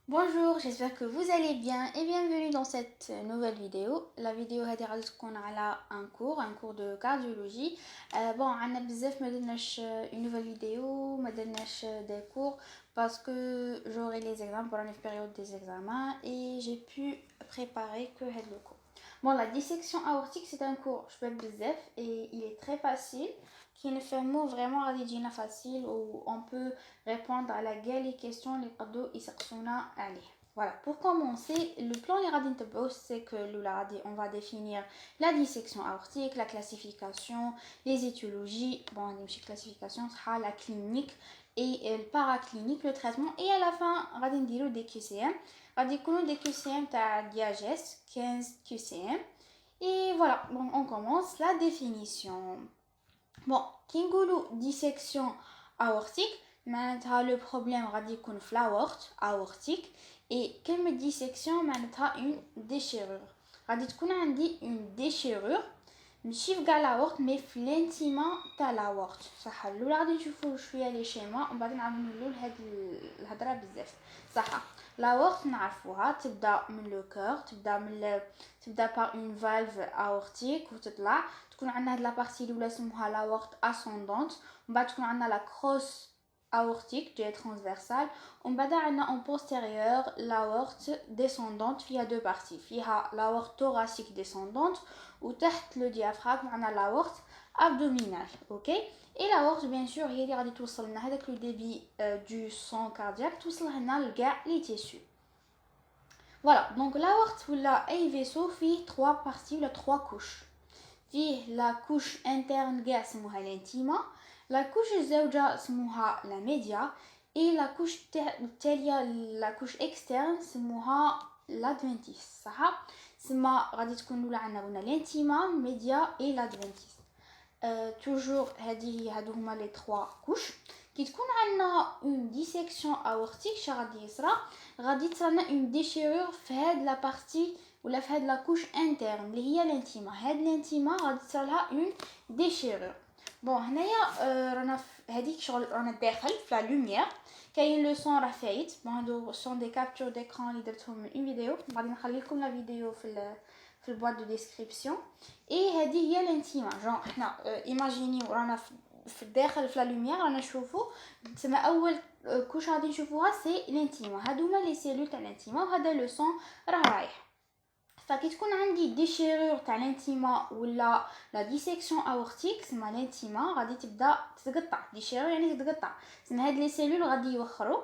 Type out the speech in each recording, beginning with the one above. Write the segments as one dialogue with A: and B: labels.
A: Bonjour, j'espère que vous allez bien et bienvenue dans cette nouvelle vidéo. La vidéo هذه غادي تكون على un cours de cardiologie. Bon, عندنا بزاف ما درناش une nouvelle vidéo, ما درناش des cours parce que j'aurai les examens pour la période des examens et j'ai pu préparer que هذا le cours. Bon, la dissection aortique c'est un cours je peux bzaf et il est très facile qui ne fait mot vraiment غادي يجينا facile où on peut répondre à la gueule les questions les cadeaux يسقسونا عليه. Voilà, pour commencer, le plan les radins c'est que on va définir la dissection aortique, la classification, les étiologies, bon, la classification sera la clinique et le paraclinique, le traitement, et à la fin, on va dire des QCM. On va dire des QCM, tu as diagèse, 15 QCM. Et voilà, bon, on commence la définition. Bon, كنقولوا dissection aortique معناتها le problème غادي يكون في l'aorte aortique et كلمة dissection معناتها une déchirure غادي تكون عندي une déchirure ماشي في كاع لاورت مي في الانتيما تاع لاورت صح. الاولى غادي نشوفوا شويه لي شيما ومن بعد نعاودو نولوا لهاد الهضره بزاف صح. لاورت نعرفوها تبدا من لو كور تبدا بار اون فالف اورتيك وتطلع تكون عندنا هاد لا بارتي الاولى اسمها لاورت اسوندونت ومن بعد تكون عندنا لا كروس aortique qui est transversale ومن بعد عندنا en postérieur l'aorte descendante فيها deux parties فيها l'aorte thoracique descendante وتحت le diaphragme عندنا l'aorte abdominale. ok. et l'aorte bien sûr هي اللي غادي توصل لنا هذاك le débit du sang cardiaque توصل هنا لكاع les tissus. voilà, donc l'aorte ولا اي vaisseau فيه trois parties ولا trois couches. فيه la couche interne كاع اسمها l'intima, la couche الزوجة اسمها la média et la couche التالية la couche externe اسمها l'adventice صح. سما غادي تكون الاولى عندنا قلنا الانتيما ميديا اي l'adventice. توجور هادو هما لي 3 كوش. كي تكون عندنا اون ديسيكسيون اورتيك شا غادي يصرى غادي تصرنا اون ديشيرور في هاد لا بارتي ولا في هاد لا كوش انترن اللي هي الانتيما. هاد الانتيما غادي تصرلها اون ديشيرور. بون هنايا رانا هذيك شغل رانا داخل في لا لوميير كاين لو سون راه فايت. بون هادو سون دي كابتور ديكران اللي درتهم من اون فيديو غادي نخلي لكم لا فيديو في البواد دو ديسكريبسيون. اي هذه هي الانتيما جون احنا ايماجينيو رانا في الداخل في لا لوميير رانا نشوفوا تما اول كوش غادي نشوفوها سي الانتيما. هادو هما لي سيلول تاع الانتيما وهذا لو سون راه رايح. فكي تكون عندي ديشيرور تاع الانتيما ولا لا ديسيكسيون اورتيك سما الانتيما غادي تبدا تتقطع. ديشيرور يعني تتقطع سما هاد لي سيلول غادي يوخروا.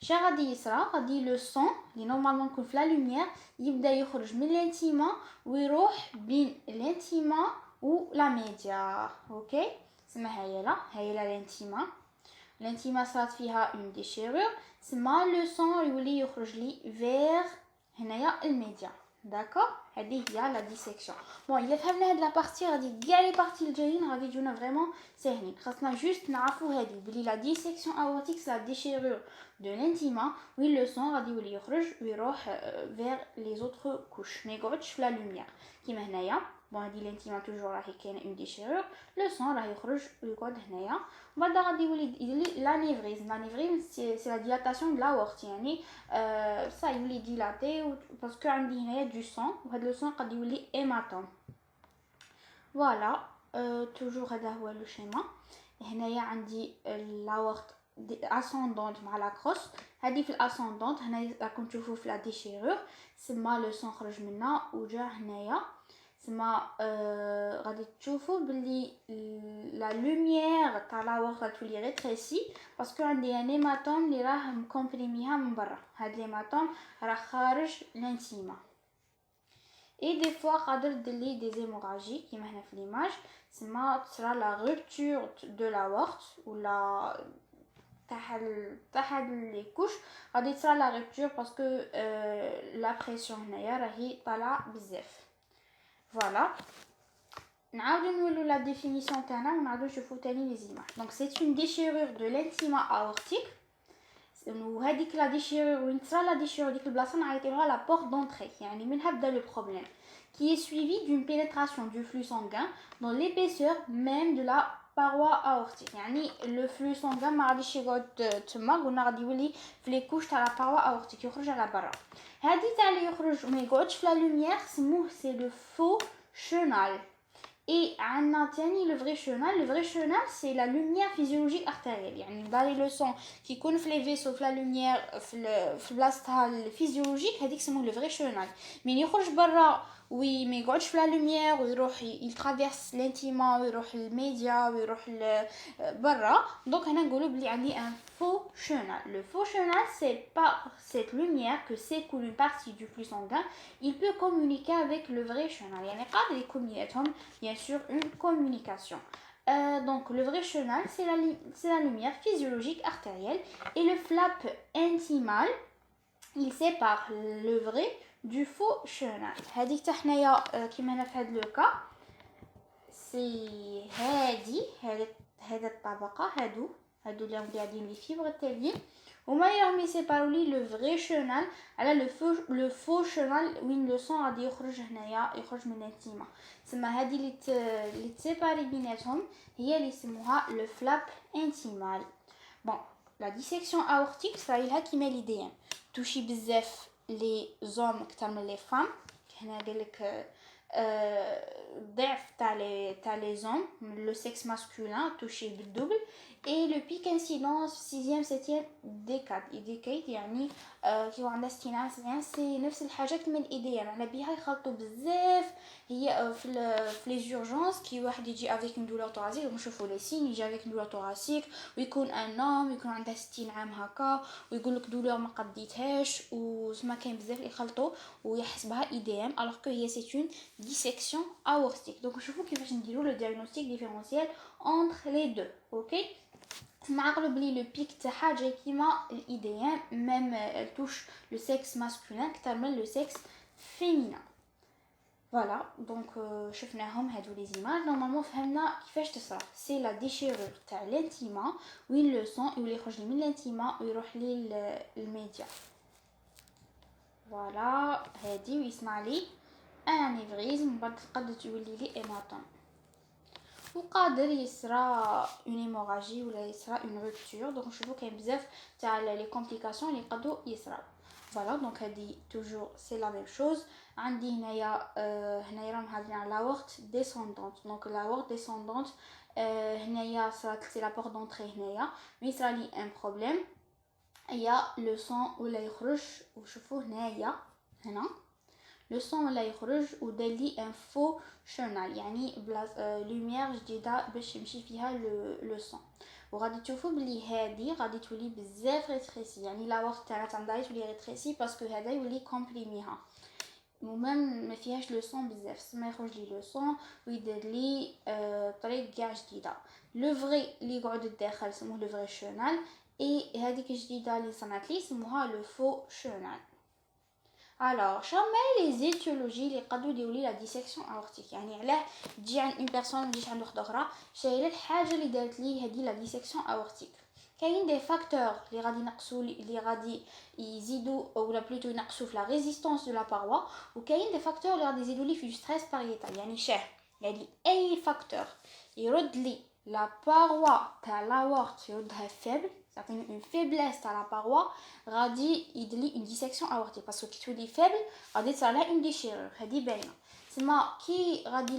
A: شا غادي يصرى غادي لو سون لي نورمالمون يكون في لا لوميير يبدا يخرج من الانتيما ويروح بين الانتيما و لا ميديا. اوكي سما هاي لا الانتيما. الانتيما صارت فيها اون ديشيرور سما لو سون يولي يخرج لي فير هنايا الميديا. داكور هذه هي لا ديسيكسيون. بون الا فهمنا هاد لا بارتي غادي كاع لي بارتي الجايين غادي يجونا فريمون ساهلين. خاصنا جوست نعرفوا هذه بلي لا ديسيكسيون اورتيك سا ديشيرور دو لانتيما وين لو سون غادي يولي يخرج ويروح فير لي زوتر كوش ما يقعدش في لا لوميير كيما هنايا. بون هادي لانتيما توجور راهي كاينه اون ديشيرور لو سون راه يخرج ويقعد هنايا وبعد غادي يولي يدير لانيفريزم. لانيفريزم سي لا ديلاتاسيون دو لاورت يعني ça يولي ديلاتي باسكو عندي هنايا دو سون وهاد لو سون قد يولي هيماتوم. فوالا توجور هذا هو لو شيما. هنايا عندي لاورت اسوندونت مع لا كروس. هذه في الاسوندونت هنا راكم تشوفوا في لا ديشيرور سما لو سون خرج منا وجا هنايا سما غادي تشوفوا بلي لا لوميير تاع لاورت غتولي ريتريسي باسكو عندي ان هيماتوم اللي راه مكومبريميها من برا. هاد الهيماتوم راه خارج الانتيما. اي دي فوا قادر دير دي زيموراجي كيما هنا في ليماج تصرا لا روبتور دو لاورت ولا تاع هاد لي كوش غادي تصرا لا روبتور باسكو لا بريسيون هنايا راهي طالعه بزاف. فوالا نعاودو نولو لا ديفينيسيون تاعنا ونعاودو نشوفو تاني لي زيماج. دونك سي اون ديشيرور دو لانتيما اورتيك وهذيك لا ديشيرور وين تصرا لا ديشيرور ديك البلاصه نعيطولها لا بورت دونطري يعني منها بدا لو بروبليم qui est suivi d'une pénétration du flux sanguin dans l'épaisseur même de la paroi aortique. يعني le flux sanguin ما غاديش يقعد تما، قلنا غادي يولي في لي كوش تاع لا paroi aortique، يخرج على برا. هادي تاع اللي يخرج وما يقعدش في لا لوميير سموه سي لو فو chenal. Et عندنا تاني le vrai chenal. Le vrai chenal c'est la lumière physiologique artérielle. يعني بالي le sang qui يكون في les vaisseaux في la lumière في بلاصتها الفيزيولوجيك هذيك سموه le vrai chenal. من يخرج برا وي ما يقعدش في لا لوميير ويروح il traverse l'intima ويروح الميديا ويروح برا، دونك هنا نقولوا بلي عندي un faux chenal. Le faux chenal c'est par cette lumière que s'écoule une partie du flux sanguin. Il peut communiquer avec le vrai chenal. يعني قادر يكون بيناتهم bien sûr une communication. Donc le vrai chenal c'est la lumière physiologique artérielle et le flap intimal il sépare le vrai du faux chenal. هذيك تاع حنايا كيما هنا في هذا لو كا سي هذا الطبقه هادو اللي راهم قاعدين لي فيبر تاليين وما راهم يسيبارو لي لو فري شونال على لو فو شونال وين لو سون غادي يخرج هنايا، يخرج من الانتيما. تسمى هذه اللي تسيباري بيناتهم هي اللي يسموها لو فلاب انتيمال. بون لا ديسيكسيون اورتيك صايلها كيما لي دي ام توشي بزاف لي زوم اكثر من لي فام. هنا قالك ضعف تاع لي زوم لو سيكس ماسكولين توشي بالدوبل. et le pic incidence 6e 7e décade يعني كيو عندها 60 سي نفس الحاجه كيما الايديام على بها يخلطوا بزاف. هي في لي زورجونس كي واحد يجي افيك اون دولور توراسيك نشوفوا لي سين يجي افيك دولور توراسيك ويكون ان نوم يكون عنده 60 عام هكا ويقول لك دولور ما قديتهاش وسما كاين بزاف يخلطوا ويحسبها ايديام alors que هي c'est une dissection aortique. donc نشوفوا كيفاش نديروا le diagnostic différentiel entre les deux. OK معقلوا بلي لو بيك تاعها جاي كيما الايديام ميم توش لو سيكس ماسكولين اكثر من لو سيكس فيمينين. فوالا دونك شفناهم هادو لي زيماج. نورمالمون فهمنا كيفاش تصرا سي لا ديشيرور تاع الانتيما وين لو سون يولي يخرج لي من الانتيما ويروح لي الميديا. فوالا هادي ويصنع لي ان انيفريزم بعد تقدر تولي لي هيماتوم وقادر يصرا اون هيموراجي ولا يصرا اون روبتور. دونك نشوفوا كاين بزاف تاع لي كومبليكاسيون اللي يقدروا يصراو. فوالا دونك هادي توجور سي لا ميم شوز. عندي هنايا راهم هادين على لاورت ديسوندونت. دونك لاورت ديسوندونت هنايا صرات سي لا بورت دونطري هنايا مي صرا لي ان بروبليم هي لو سون ولا يخرج وشوفوا هنا لو سون ولا يخرج ودار لي ان فو شونال يعني بلاص لوميير جديده باش يمشي فيها لو سون. وغادي تشوفوا بلي هادي غادي تولي بزاف ريتريسي يعني لا وقت تاعها تنضاي تولي ريتريسي باسكو هذا يولي كومبريميها ومام ما فيهاش لو سون بزاف سما يخرج لي لو سون ويدير لي طريق كاع جديده. لو فري اللي يقعد الداخل سموه لو فري شونال اي هذيك الجديده اللي صنعت لي سموها لو فو شونال. Alors, شامل les étiologies اللي يقدروا يديروا لي لا ديسيكسيون اورتيك. يعني علاه تجي عند اون بيرسون ما تجيش عند وحده اخرى شايله الحاجه اللي دارت لي هذه لا ديسيكسيون اورتيك. كاين دي فاكتور اللي غادي ينقصوا اللي غادي يزيدوا ولا بلوتو ينقصوا في لا ريزيستانس دو لا باروا وكاين دي فاكتور اللي غادي يزيدوا لي في ستريس باريتال. يعني يعني اي فاكتور يرد لي لا باروا تاع لاورت يردها فيبل تعطيني اون فيبليس تاع لا باروا غادي يدير لي اون ديسيكسيون اورتيك باسكو كي تولي فيبل غادي تصرا لها اون ديشيرور هذه باينه. تسمى كي غادي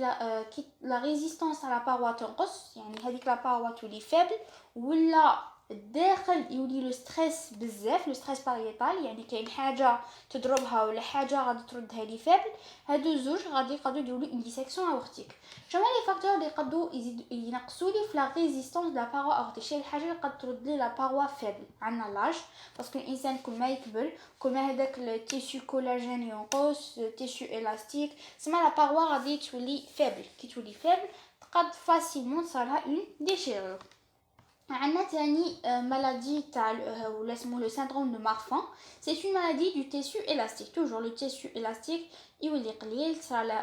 A: لا ريزيستانس تاع لا باروا تنقص يعني هذيك لا باروا تولي فيبل ولا الداخل يولي لو ستريس بزاف لو ستريس باريتال يعني كاين حاجه تضربها ولا حاجه غادي تردها لي فيبل. هادو زوج غادي يقدروا يديروا لي اون ديسيكسيون اورتيك. شنو لي فاكتور اللي يقدروا ينقصوا لي في لا ريزيستانس لا باروا اورتيك؟ شي الحاجه اللي قد ترد لي لا باروا فيبل عندنا لاج باسكو الانسان كل ما يكبر كل ما هذاك التيشو كولاجين ينقص تيشو الاستيك سما لا باروا غادي تولي فيبل. كي تولي فيبل تقد فاسيلمون تصالها اون ديشيرور. عندنا تاني maladie تاع ولا اسمه le syndrome de Marfan. c'est une maladie du tissu élastique. toujours le tissu élastique يولي قليل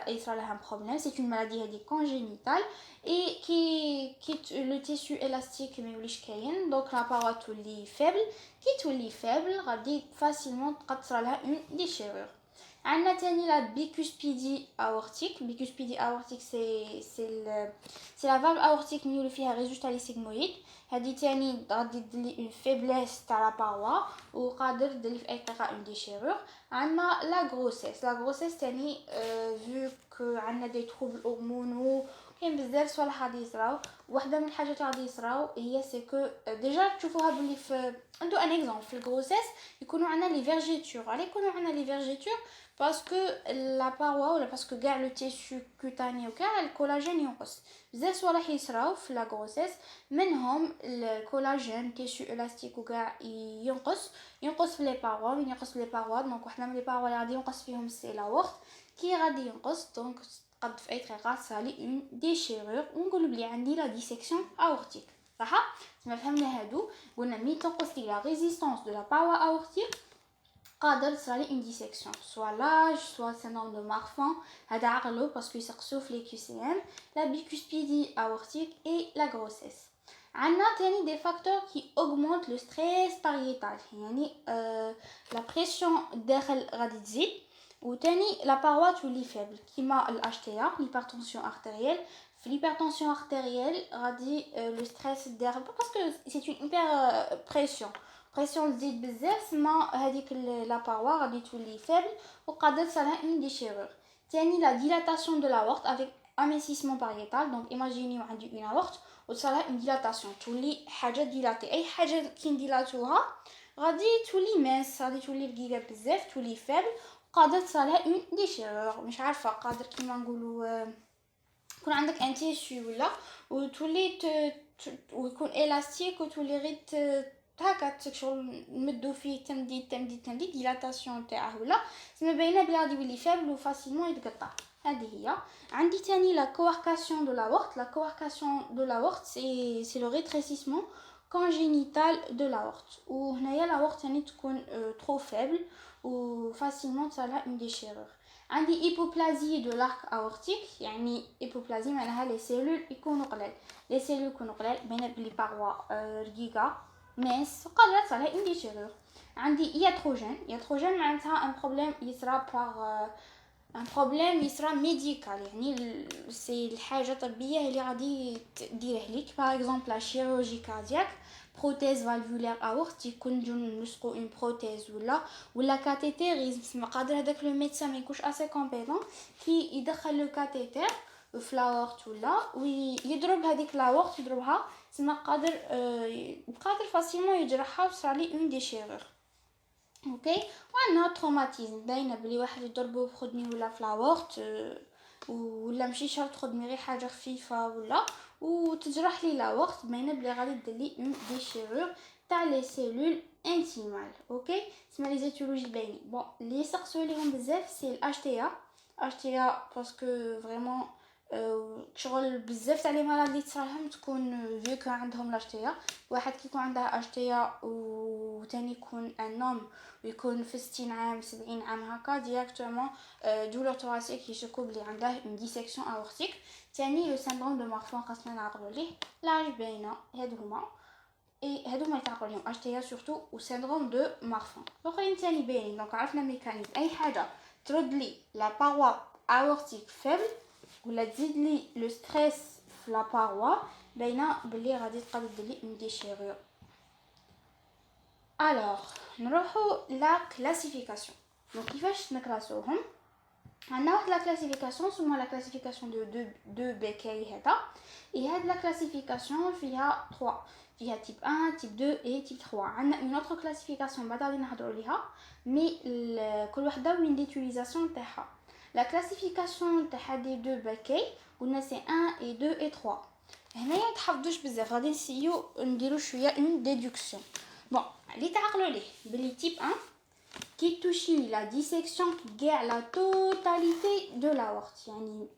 A: يصرى لها problème. c'est une maladie هذه congénitale et qui le tissu élastique ما يوليش كاين donc la paroi تولي faible. كي تولي faible غادي facilement تقد تصرى لها une déchirure. عندنا تاني la bicuspidie aortique. Bicuspidie aortique c'est la valve aortique اللي فيها résultat تاع لي sigmoïdes. هذه تاني غادي دير une faiblesse تاع la paroi وقادر دير في اي طريقه une déchirure. عندنا la grossesse تاني vu que عندنا des troubles hormonaux كاين بزاف صوالح غادي يصراو. واحده من الحاجات اللي غادي يصراو هي سي كو ديجا تشوفوها بلي في ندو ان اكزامبل في الغروسيس يكونوا عندنا لي فيرجيتور. على يكونوا عندنا لي فيرجيتور باسكو لا باروا ولا باسكو كاع لو تيسو كوتاني وكاع الكولاجين ينقص. بزاف صوالح يصراو في لا غروسيس منهم الكولاجين تيسو الاستيك وكاع ينقص في لي باروا. من ينقص في لي باروا دونك واحده من لي باروا اللي غادي ينقص فيهم سي لا وورت كي غادي ينقص دونك قد في اي طريقه تصالي اون ديشيرور ونقولوا بلي عندي لا ديسيكسيون اورتيك. صح ما فهمنا هادو قلنا مي تنقص لي لا ريزيستانس دو لا باروا اورتيك قادر تصالي اون ديسيكسيون سوا لاج سوا سيندروم دو مارفان. هذا عقلو باسكو يسقسو في لي كيو سي ام لا بيكوسبيدي اورتيك اي لا غروسيس. عندنا تاني دي فاكتور كي اوغمونت لو ستريس باريتال يعني لا بريسيون داخل غادي تزيد وتاني لا باروا تولي فيبل كيما الاتش تي ا l'hypertension artérielle. في l'hypertension artérielle غادي لو ستريس داخل باسكو سي اون هيبر بريسيون تزيد بزاف سما هذيك لا باروا غادي تولي فيبل وقادر تصالها اون ديشيرور. تاني لا ديلاتاسيون دو لا aorte avec amincissement pariétal. دونك ايماجينيو عندي اون aorte وتصالها اون ديلاتاسيون تولي حاجه ديلاتي. اي حاجه كي نديلاتوها غادي تولي ماس غادي تولي رقيقه بزاف تولي فيبل قادر تصالها اون ديشيرور. مش عارفه قادر كيما نقولوا يكون عندك ان تيسو ولا وتولي ويكون الاستيك وتولي غير هكا شغل نمدو فيه تمديد ديلاتاسيون تاعه ولا سما باينه بلي غادي يولي فابل وفاسيلمون يتقطع. هذه هي. عندي تاني لا كواركاسيون دو لا وورت. لا كواركاسيون دو لا وورت سي لو ريتريسيسمون congénital de l'aorte وهنايا l'aorte يعني تكون trop faible وفاسيلمون تصالها une déchirure. عندي hypoplasie de l'arc aortique يعني hypoplasie معناها لي سيلول يكونوا قلال. لي سيلول يكونوا قلال بين بلي باروا رقيقه ماس قادره تصالها une déchirure. عندي ياتروجين معناتها ان بروبليم يصرا باغ ان بروبليم يصرا ميديكال يعني سي الحاجه طبيه اللي غادي ديره ليك باغ اكزومبل لا شيروجي كاردياك بروتيز فالفولير اورت يكون نجو نسقو اون بروتيز ولا كاتيتيريزم سما قادر هذاك لو ميدسان ما يكونش اسي كومبيتون كي يدخل لو كاتيتير في لاورت ولا ويضرب هذيك لاورت يضربها سما قادر فاسيلمون يجرحها وصرالي اون ديشيرور. اوكي وعندنا تروماتيزم باينه بلي واحد يضربو بخدمي ولا في لاورت ولا ماشي شرط خدمي غير حاجه خفيفه ولا وتجرح لي لاورت باينه بلي غادي دير لي اون ديشيرور تاع لي سيلول انتيمال. اوكي اسمها لي زيتولوجي باينين. بون لي سقسوا ليهم بزاف سي الاتش تي ا باسكو فريمون شغل بزاف تاع لي مالادي تصراهم تكون فيو كو عندهم الاتش تي ا. واحد كيكون عندها اتش تي ا وثاني يكون ان نوم ويكون في 60 عام 70 عام هكا ديريكتومون دولور توراسيك يشكو بلي عنده اون ديسيكسيون اورتيك. ثاني لو سيندروم دو مارفان خاصنا نعقلوا ليه لاج باينه هادو هما يتعقلوا لهم اتش تي ا سورتو و سيندروم دو مارفان. الاخرين ثاني باينين دونك عرفنا ميكانيزم اي حاجه ترد لي لا باروا اورتيك فيبل ولا تزيد لي لو ستريس في لا باروا باينه بلي غادي تقدر دير لي اون ديشيرور. الوغ نروحو لا كلاسيفيكاسيون. دونك كيفاش نكلاسوهم عندنا واحد لا كلاسيفيكاسيون سموها لا كلاسيفيكاسيون دو بيكاي هذا اي هاد لا كلاسيفيكاسيون فيها 3 فيها تيب 1 تيب 2 اي تيب 3. عندنا اون اوتر كلاسيفيكاسيون بعد غادي نهضروا عليها مي كل وحده وين ليتيليزاسيون تاعها. لا كلاسيفيكاسيون تاع هادي دو بيكاي قلنا سي 1 اي 2 اي 3. هنايا متحفظوش بزاف غادي نسيو نديرو شويه اون ديدكسيون. بون اللي تعقلوا ليه بلي تيب 1 qui touche la dissection كاع la totalité de l'aorte يعني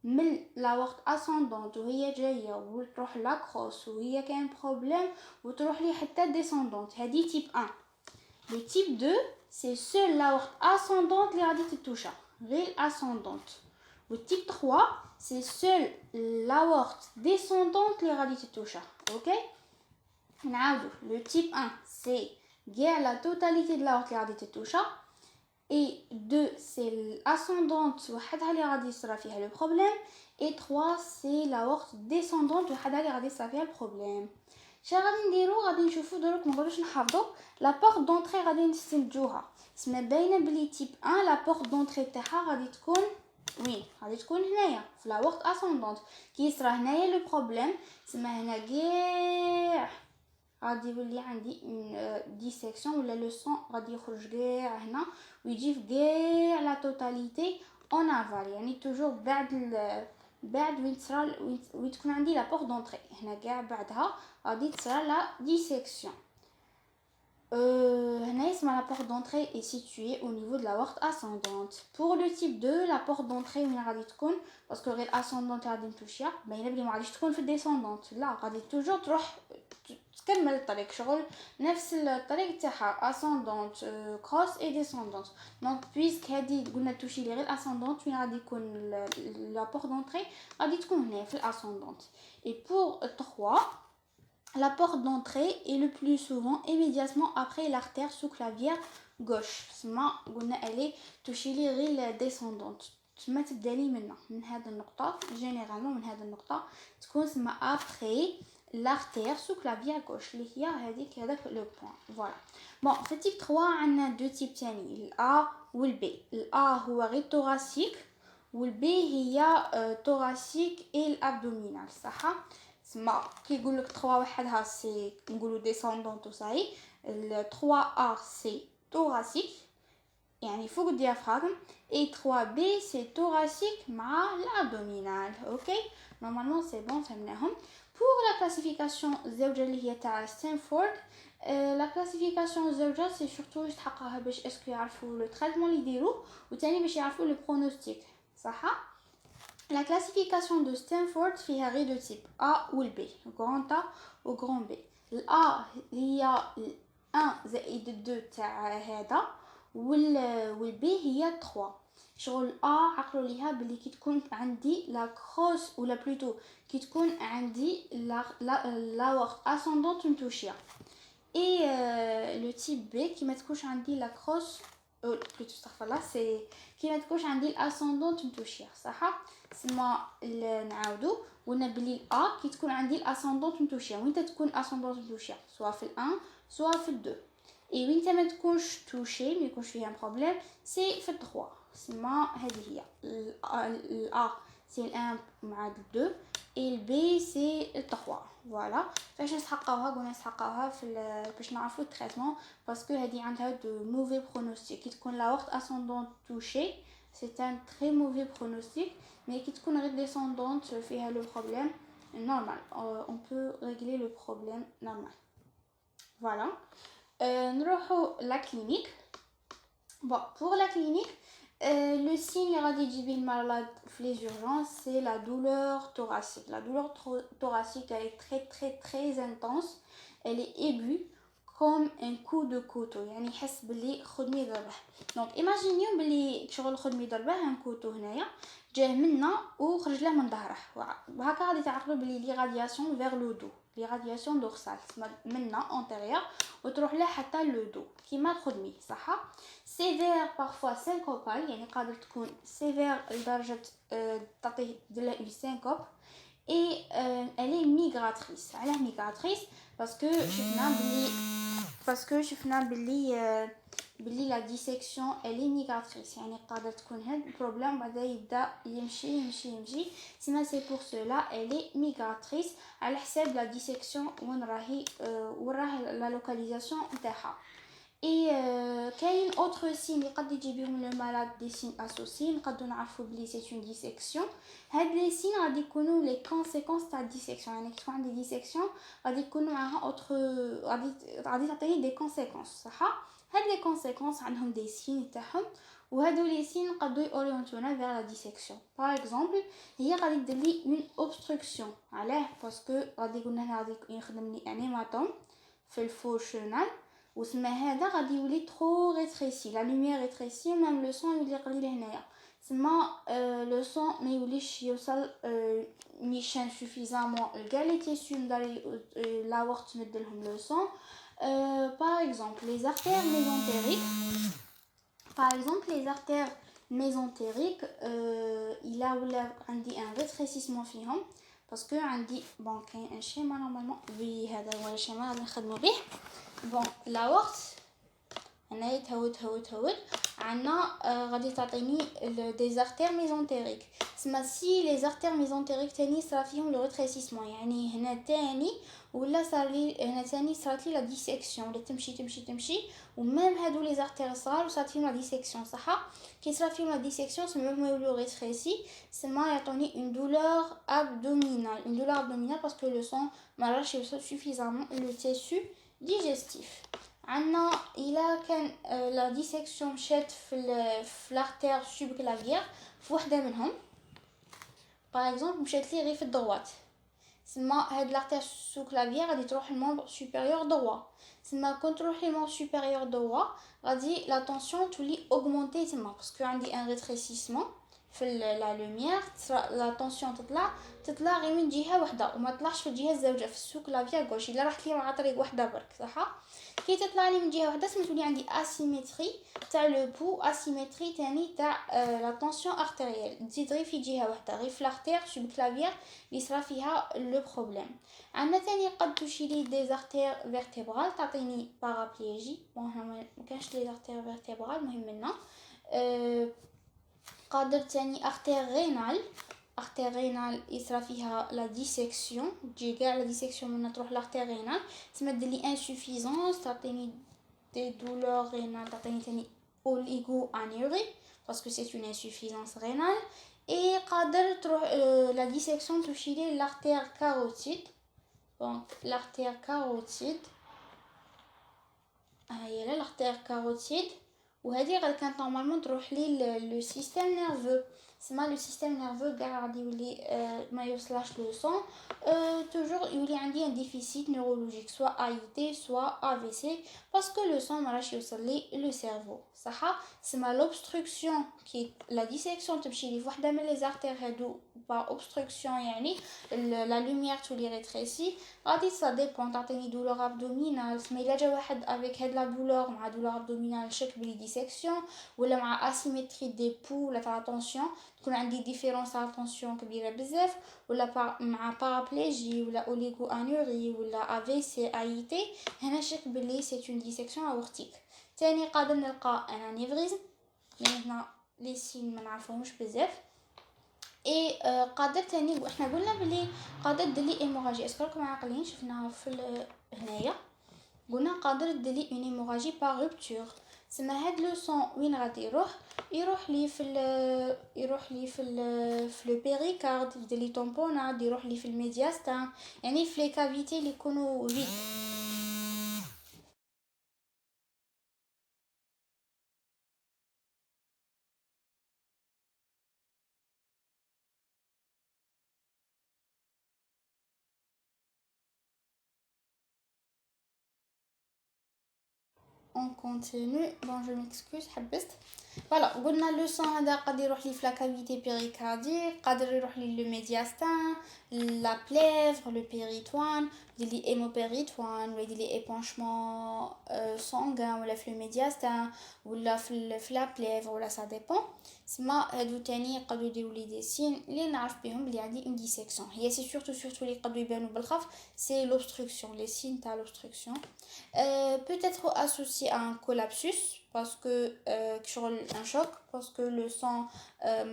A: من l'aorte ascendante وهي جايه وتروح لاكروس وهي كاين بروبليم وتروح لي حتى ديسوندونت. هذه تيب 1. le type 2 c'est seul l'aorte ascendante اللي غادي تتوشا غير ascendante. le type 3 c'est seul l'aorte descendante اللي غادي تتوشا. اوكي نعاودو le type 1 c'est la totalité de l'aorte اللي غادي تتوشا Et 2, c'est l'ascendante وحدها اللي غادي يصرى فيها le problème. Et 3, c'est l'aorte descendante وحدها اللي غادي يصرى فيها le problème. شنو غادي نديرو؟ غادي نشوفو دروك منقولوش نحفظو لا بورت دونطري غادي نستنتجوها. سما باينه بلي تيب 1 لا بورت دونطري تاعها غادي تكون وين؟ غادي تكون هنايا في لاورت اسوندونت. كي يصرى هنايا لو بروبليم سما هنا كاع غادي يولي عندي ديسيكسيون ولا لو سون غادي يخرج كاع هنا ويجي في كاع لا توتاليتي اون افال، يعني توجور بعد وين تصرى وين تكون عندي لا بورت دونطري هنا كاع بعدها غادي تصرى لا ديسيكسيون. هنا اسمها la porte d'entrée est située au niveau de la porte ascendante. Pour le type 2 la porte d'entrée وين غادي تكون باسكو غير ascendante غادي نتوشيها باينه بلي ما غاديش تكون في الديسوندونت، لا غادي توجور تروح تكمل الطريق شغل نفس الطريق تاعها ascendante cross et descendante. Donc puisque هادي قلنا توشي لي غير ascendante وين غادي يكون la porte d'entrée غادي تكون هنا في ascendante. Et pour 3 la porte d'entrée est le plus souvent immédiatement après l'artère sous-clavière gauche. سما قلنا elle est توشي لي غير descendante. تما تبدا لي من هذه النقطة généralement من هذه النقطة تكون سما après l'artère sous-clavière gauche اللي هي هذيك هذاك لو بوين. فوالا بون في تيب 3 عندنا دو تيب ثاني الA والB. الA هو غير thoracique والB هي thoracique et l'abdominal صح. سما كي يقول لك 3 وحدها سي نقولوا ديسوندونت وصاي. ال 3A سي thoracique يعني فوق الديافراغم et 3B c'est thoracique مع l'abdominal. اوكي نورمالمون سي بون فهمناهم. pour la classification الزوجه اللي هي تاع ستانفورد لا كلاسيفيكاسيون الزوجه سي سورتو يتحققها باش اسكو يعرفوا لو تريتمون اللي يديروا وثاني باش يعرفوا لو برونوستيك صح. La classification de Stanford فيها غير دو تيب A و B grand A و grand B. ال A هي 1 زائد 2 تاع هذا وال B هي 3. شغل A عقلوا ليها بلي كي تكون عندي لا كروس ولا بلوتو كي تكون عندي لا وقت ascendante متوشيه. Et le type B qui ما تكونش عندي لا كروس plutôt استغفر الله سي كي ما تكونش عندي الاسوندونت متوشيه صح. سما نعاودو قلنا بلي A كي تكون عندي الاسوندونت متوشيه وين تكون الاسوندونت متوشيه سواء في ال1 سواء في ال2 اي وين ما تكونش توشي ما يكونش فيها بروبليم سي في ال3. سما هذه هي ال A سي ال1 مع ال2 et B c'est le 3. Voilà. فاش نسحقوها قلنا نسحقوها في باش نعرفوا التريتمون باسكو هذه عندها دو موفي برونوستيك. كي تكون لا وقت اسوندونت توشي سي ان تري موفي برونوستيك مي كي تكون غير ديسوندونت فيها لو بروبليم نورمال اون بو ريغلي لو بروبليم نورمال. فوالا نروحوا لا كلينيك. Bon, pour la clinique, le signe radioactif malade les urgences, c'est la douleur thoracique. La douleur thoracique, elle est très très très intense. Elle est aiguë comme un coup de couteau. يعني يحس بلي خدمي ضربه. Donc imaginez بلي شغل خدمي ضربه un couteau هنايا جاه منا وخرج له من ظهره. وهكا غادي تعقلوا بلي لي رادياسيون vers le dos. لي رادياسيون dorsales منا antérieur وتروح له حتى لو دو كيما الخدمي صح. سيفير بارفوا سينكوبال يعني قادر تكون سيفير لدرجه تعطيه دير له اون سينكوب. اي الي ميغراتريس. علاه ميغراتريس باسكو شفنا بلي لا ديسيكسيون الي ميغراتريس يعني قادر تكون هاد البروبليم بعدا يبدا يمشي سما سي بور سولا الي ميغراتريس على حساب لا ديسيكسيون وين راه لا لوكاليزاسيون نتاعها. اي كاين اوتر سين اللي قد يجي بهم لو مالاد دي سين اسوسي نقدروا نعرفوا بلي سي اون ديسيكسيون. هاد لي سين غادي يكونوا لي كونسيكونس تاع ديسيكسيون يعني كي تكون عندي ديسيكسيون غادي يكونوا معاها اوتر غادي تعطيني دي كونسيكونس صح. هاد لي كونسيكونس عندهم دي سين تاعهم وهادو لي سين نقدروا يورينتونا فيغ لا ديسيكسيون. باغ اكزومبل هي غادي دير لي اون اوبستركسيون علاه باسكو غادي قلنا هنا غادي يخدم لي انيماتوم في الفور شونال وسما هذا غادي يولي ترو ريتريسي لا لوميير ريتريسي ميم لو سون يولي قليل هنايا سما لو سون ما يوليش يوصل نيشان سوفيزامون لكاع لي تيسيو نداري لا وقت نديرلهم لو سون. باغ اكزومبل لي زارتير ميزونتيريك Par exemple, les artères mésentériques, il a un rétrécissement فيهم parce que عندي bon كاين un schéma normalement oui هذا هو الشيما غادي نخدمو به. bon l'aorte هنا يتهود عندنا غادي تعطيني des artères mésentériques. تسمى si les artères mésentériques تاني صرا فيهم le rétrécissement يعني هنا تاني ولا صار لي هنا تاني صارت لي لا ديسيكسيون ولا تمشي وميم هادو لي زارتير صغار وصارت فيهم لا ديسيكسيون صح كي صرا فيهم لا ديسيكسيون سما ما يولو ريتريسي سما يعطوني une douleur abdominale parce que le sang ما راش يوصل suffisamment le tissu digestif. عندنا إلا كان لا ديسيكسيون مشات في l'artère subclavière في وحده منهم باغ اكزومبل مشات لي غير في الدروات سما هاد l'artère sous-clavière غادي تروح الممبر supérieur droit سما كون تروح الممبر supérieur droit غادي لا طونسيون تولي اوغمونتي تما باسكو عندي ان ريتريسيسمون في لا لوميير لا طونسيون تطلع غير من جهه واحده وما تطلعش في الجهه الزوجه في السو-clavière غوش الا رحت لي مع طريق واحده برك صح كي تطلع لي من جهه واحده سميتولي عندي اسيمتري تاع لو بو اسيمتري تاني تاع لا طونسيون ارتيريال تزيد غير في جهه واحده غير في لارتير سوبكلافيير اللي صرا فيها لو بروبليم. عندنا تاني قد تشيلي دي زارتير فيرتيبرال تعطيني بارابليجي بون هنا ما كانش لي زارتير فيرتيبرال مهم لنا قادر تاني artère rénale يصرا فيها لا ديسيكسيون تجي كاع لا ديسيكسيون من تروح l'artère rénale تمد لي انسوفيزونس تعطيني دي douleurs rénales تعطيني تاني oligo-anurie parce que c'est une insuffisance rénale et قادر تروح la dissection toucher l'artère carotide donc l'artère carotide هي là l'artère carotide وهذه غير كانت نورمالمون تروح لي لو سيستيم نيرفو سما لو سيستيم نيرفو كاع غادي يولي ما يوصلش لو سون توجور يولي عندي ان ديفيسيت نيورولوجيك سوا اي تي سوا ا في سي باسكو لو سون ما راش يوصل لي لو سيرفو صح سما لوبستركسيون كي لا ديسيكسيون تمشي لي فواحده من لي زارتير هادو با اوبستركسيون يعني لا لوميير تولي ريتريسي غادي سا ديبون تعطيني دولور ابدومينال سما الا جا واحد افيك هاد لا دولور مع دولور ابدومينال شك بلي ديسيكسيون ولا مع اسيمتري دي بو ولا تاع طونسيون تكون عندي ديفيرونس تاع طونسيون كبيره بزاف ولا مع بارابليجي ولا اوليغو انوري ولا افي سي اي تي هنا شك بلي سي اون ديسيكسيون اورتيك. تاني قادر نلقى ان انيفريزم هنا لي سين ما نعرفوهمش بزاف اي قادر تاني احنا قلنا بلي قادر دلي ايموراجي اسكو عاقلين شفناها في هنايا قلنا قادر دلي اون ايموراجي با روبتور سما هاد لو سون وين غادي يروح لي في لو بيريكارد يدير طومبوناد يروح لي في الميدياستان يعني في لي كافيتي اللي يكونوا فيد on continue bon je m'excuse حبست فوالا قلنا لو سون هذا قادر يروح لي في لا كافيتي بيريكارديك قادر يروح لي لو ميدياستان لا بليفر لو بيريتوان يدير لي ايموبيريتوان ولا يدير لي ايبونشمون سانغان ولا في لو ميدياستان ولا في لا بليفر ولا سا ديبون سما هادو تاني يقدروا يديروا لي دي سين اللي نعرف بهم بلي عندي اون ديسيكسيون هي سي سورتو اللي يقدروا يبانوا بالخف سي لوبستركسيون لي سين تاع لوبستركسيون peut être associé à un collapsus parce que un choc parce que le sang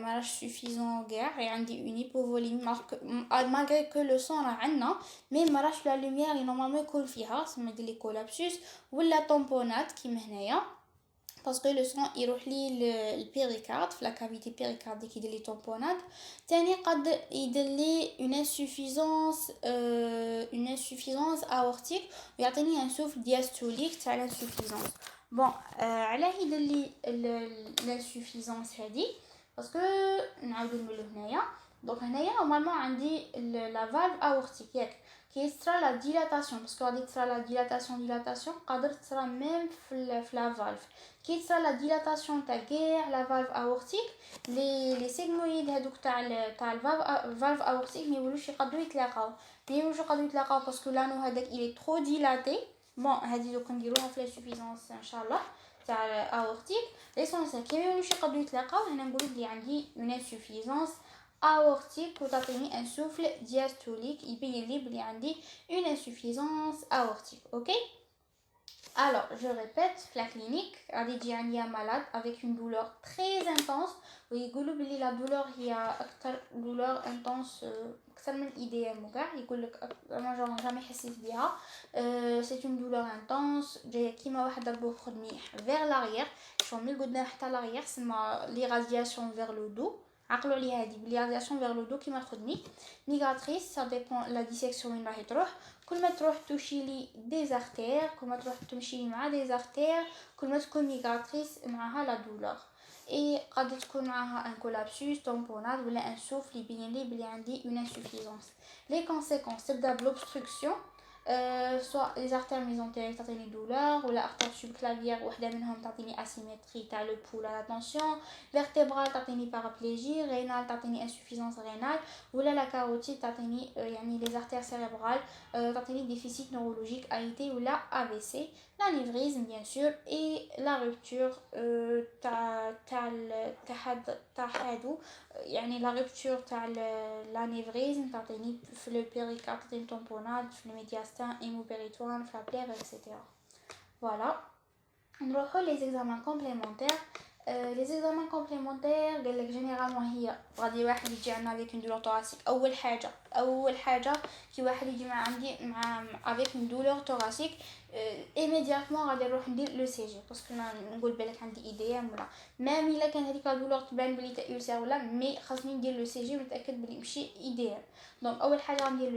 A: marche suffisant guère et عندي une hypovolémie malgré que le sang راه mais marche la lumière اللي normalement يكون فيها سما يدير لي collapsus ولا طومبونات كيما هنايا parce que le sang يروح لي البيريكارد في la cavité péricardique يدير لي طومبونات تاني قد يدير لي une insuffisance aortique ويعطيني un souffle diastolique تاع l'insuffisance bon علاه يدير لي l'insuffisance هذه باسكو نعاودو نقولو هنايا دونك هنايا نورمالمون عندي لا فالف اورتيك ياك كي تصرا لا ديلاتاسيون باسكو غادي تصرا لا ديلاتاسيون قادر تصرا ميم في لا فالف كي تصرا لا ديلاتاسيون تاع كاع لا فالف اورتيك لي سيغمويد هذوك تاع الفالف اورتيك ما يولوش يقدروا يتلاقاو باسكو لانو هذاك il est trop dilaté bon هذه دوك نديروها في لانسوفيزونس ان شاء الله تاع الاورتيك. ليسونسيال كي ميولوش يقدروا يتلاقاو، هنا نقول بلي عندي اون انسوفيزونس aortique وتعطيني ان سوفل diastolique يبين لي بلي عندي une insuffisance aortique. ok. Alors, je répète, la clinique, a dit un malade avec une douleur très intense. Oui, la douleur, il y a une douleur intense, c'est une douleur intense. Qui m'a vers l'arrière, je suis l'arrière, c'est l'irradiation vers le dos. L'irradiation vers le dos qui m'a migratrice, ça dépend la dissection une كل ما تروح توشي لي دي ارتير، كل ما تروح تمشي مع دي ارتير، كل ما تكون ميغراتريس معها لا دولور. اي قد تكون معها ان كولابسوس تومبونال ولا ان سوفل يبين لي بلي عندي اون انسوفيزونس. لي كونسيكونس تبدا بلوبستركسيون، soit les artères mésentériques تعطيني douleur ولا artère subclavière وحده منهم تعطيني asymétrie تاع le pouls à la tension، vertébrale تعطيني paraplégie، rénale تعطيني insuffisance rénale ولا la carotide تعطيني يعني les artères cérébrales تعطيني déficit neurologique AIT ولا AVC، l'anévrisme bien sûr et la rupture تاع هادو يعني لا رupture تاع l'anévrisme تعطيني في le péricarde تعطيني tamponade في le médiastin hémopéritoine في la plèvre etc. Voilà. نروحو les examens complémentaires. les examens complémentaires قال لك généralement هي غادي واحد يجي عندنا avec une douleur thoracique. اول حاجه كي واحد يجي مع عندي مع avec une douleur thoracique immédiatement غادي نروح ندير لو سي جي باسكو نقول بالك عندي اي دي ام ولا ميم الا كان هذيك لا دولور تبان بلي تاع يلسير ولا مي خاصني ندير لو سي جي ونتاكد بلي ماشي اي دي ام. دونك اول حاجه غندير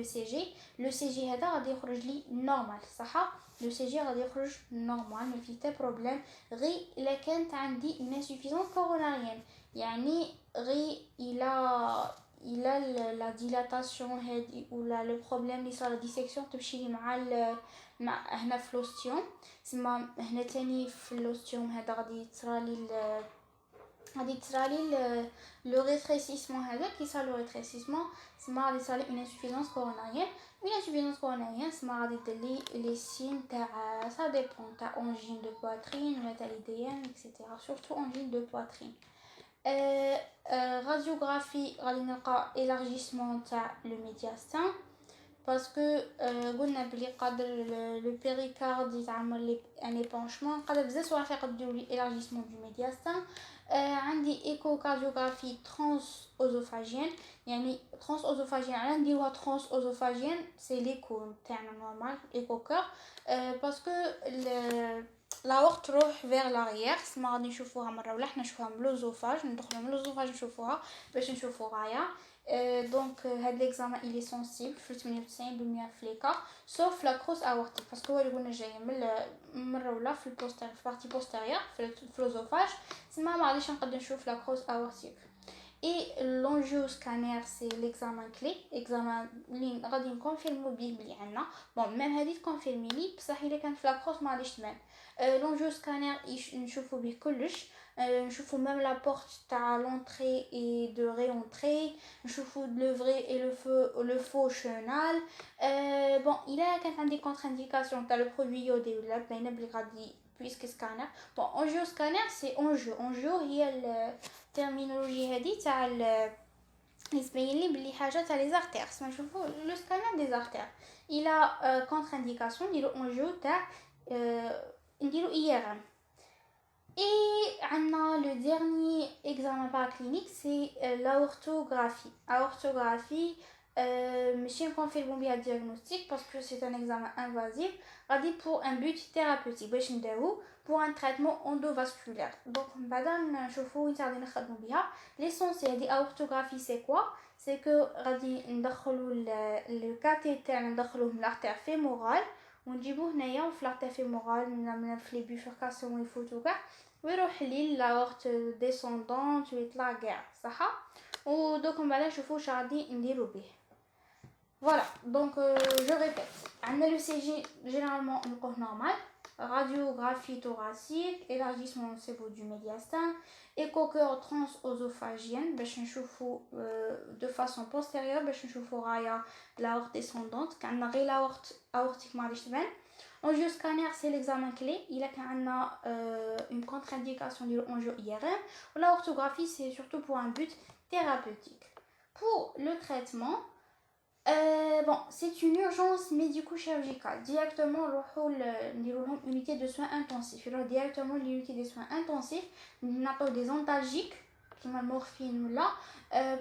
A: لو سي جي هذا غادي يخرج لي نورمال صح. لو سي جي غادي يخرج نورمال ما فيه حتى بروبليم غير الا كانت عندي اون انسوفيزونس كوروناريين يعني غير الى لا ديلاتاسيون هادي ولا لو بروبليم اللي صار ديسيكسيون تمشي لي مع هنا في لوستيوم تسمى هنا تاني في اللوستيوم هذا غادي تصرالي لو ريتريسيسمون هذا كي صار لو ريتريسيسمون تسمى غادي تصرالي اون انسوفيزونس كوروناريين. اون انسوفيزونس كوروناريين تسمى غادي دير لي سين تاع سا ديبون تاع اونجين دو بواترين ولا تاع لي دي ام اكسيتيرا سورتو اونجين دو بواترين. radiographie غادي نلقى élargissement تاع le médiastin parce que قلنا بلي قادر le péricarde يتعمل ان épanchement قادر بزاف صوالح يقدروا لي élargissement du médiastin. عندي échocardiographie transoesophagienne يعني transoesophagienne على نديروها transoesophagienne c'est l'écho تاعنا normal échocar parce que l'aorte تروح vers l'arrière ما غادي نشوفوها مره ولا حنا نشوفوها من لوزوفاج ندخلوا من لوزوفاج نشوفوها باش نشوفوا غايا. دونك هاد ليكزامان il est sensible في 98% في لي كا sauf la crosse aortique parce que هو اللي قلنا جاي من مره ولا في البوستير في بارتي بوستيريور في لوزوفاج تسمى ما غاديش نقدر نشوف la crosse aortique. Et l'angioscanner c'est l'examen clé examen اللي غادي نكونفيرمو بيه بلي عندنا بون ميم هادي تكونفيرمي لي بصح الا كان في لاكروس ما غاديش تبان. l'angioscanner نشوفو بيه كلش نشوفو ميم لا بورت تاع لونطري اي دو ريونطري نشوفو لو فري اي لو فو شونال. بون الا كانت عندي كونتر انديكاسيون تاع لو برودوي يودي ولا باينه بلي غادي puisque scanner. Bon, angioscanner c'est angio هي الترمينولوجي هذه تاع يبين لي بلي حاجه تاع لي زارتير سما نشوفوا لو سكانر دي زارتير الى كونتر انديكاسيون نديرو انجيو تاع نديرو اي ار ام. Et عندنا le dernier examen paraclinique c'est l'aortographie. Aortographie ماشي نكونفيرمو بها diagnostic parce que c'est un examen invasif غادي pour un but thérapeutique باش نداوو pour un traitement endovasculaire. Donc بعدا نشوفو وين غادي نخدمو بها. L'essentiel دي aortographie c'est quoi? C'est que غادي ندخلو le cathéter ندخلوه من l'artère fémorale ونجيبوه هنايا في l'artère fémorale من في لي bifurcations ويفوتو كاع ويروح لي لاورت ديسوندونت ويطلع كاع صح. ودوك من بعد نشوفو واش غادي نديرو به. Voilà, donc je répète. Le CG, généralement, on le normal. Radiographie thoracique, élargissement au cerveau du médiastin, écho-cœur transœsophagienne, de façon postérieure, l'aorte descendante, quand on a l'aorte aortique, Angioscanner, c'est l'examen clé. Il a une contre-indication de l'angio-IRM. La orthographie, c'est surtout pour un but thérapeutique. Pour le traitement, c'est une urgence médico-chirurgicale. Directement, l'unité de soins intensifs. Directement, l'unité de soins intensifs, on a des antalgiques, comme la morphine là,